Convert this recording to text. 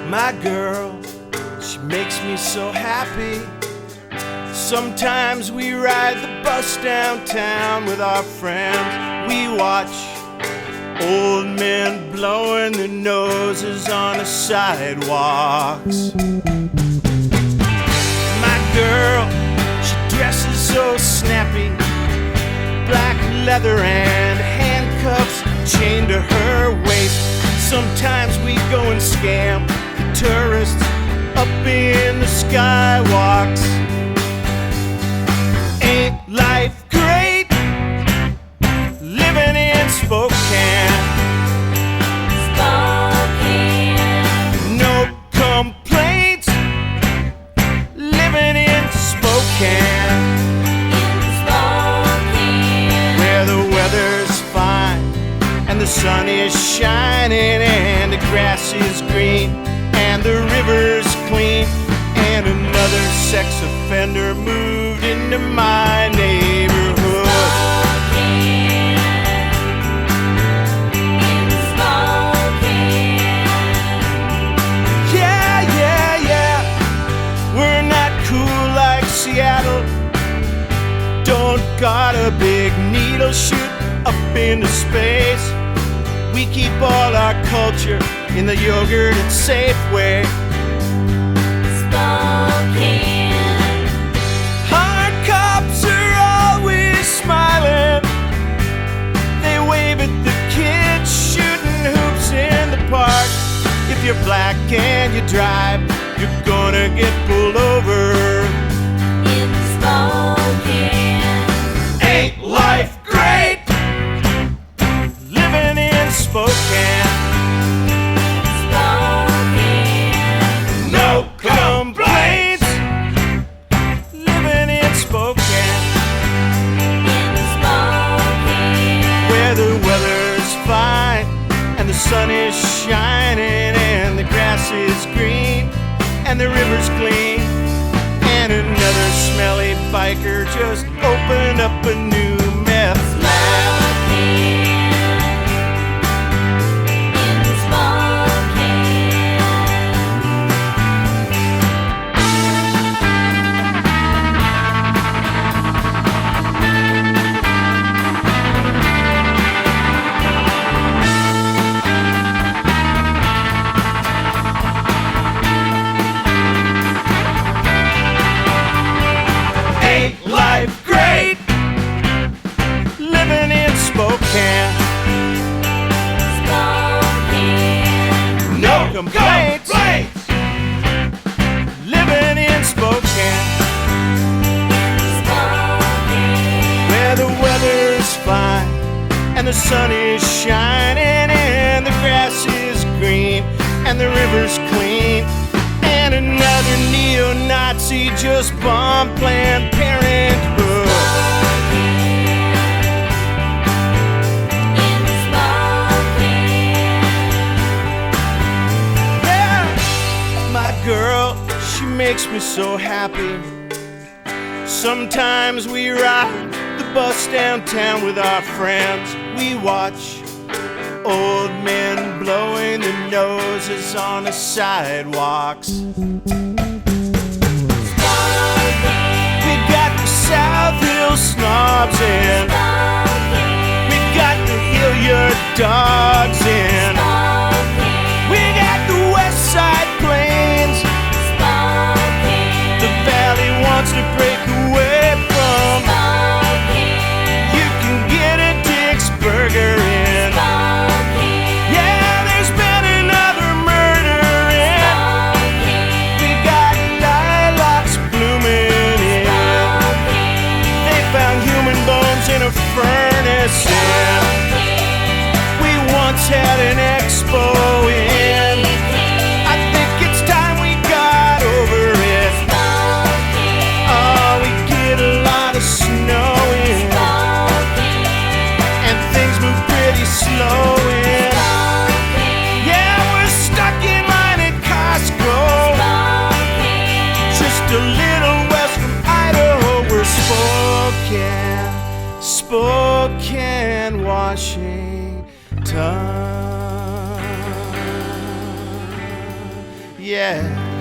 My girl, she makes me so happy. Sometimes we ride the bus downtown with our friends. We watch old men blowing their noses on the sidewalks. My girl, she dresses so snappy, black leather and handcuffs chained to her waist. Sometimes we go and scam the tourists up in the skywalks. Ain't life great living in Spokane? Spokane. No complaints living in Spokane. In Spokane. Where the weather's fine and the sun is shining and the grass is green and the river's clean, and another sex offender moved into my neighborhood. Spokane. In Spokane. Yeah, yeah, yeah, we're not cool like Seattle. Don't got a big needle shoot up into space. We keep all our culture in the yogurt and Safeway. Spokane. Our cops are always smiling. They wave at the kids shooting hoops in the park. If you're black and you drive, you're gonna get pulled over. In Spokane. Ain't life great living in Spokane? Spokane. No complaints living in Spokane. In Spokane. Where the weather's fine and the sun is shining and the grass is green and the river's clean, and another smelly biker just opened up a new meth lab. Ain't life great living in Spokane? Spokane. No complaints living in Spokane. Spokane. Where the weather's fine and the sun is shining and the grass is green and the river's clean, and another neo-Nazi just bombed Planned Parenthood. In Spokane. Yeah, my girl, she makes me so happy. Sometimes we ride the bus downtown with our friends. We watch old men blowing their noses on the sidewalks. We got the South Hill snobs in. We got the Hilliard dogs in. We got the West Side Plains. The Valley wants to break away from. You can get a Dick's Burger in. Yeah, there's been another murder in. We got lilacs blooming in. They found human bones in a furnace in. We once had an Yeah.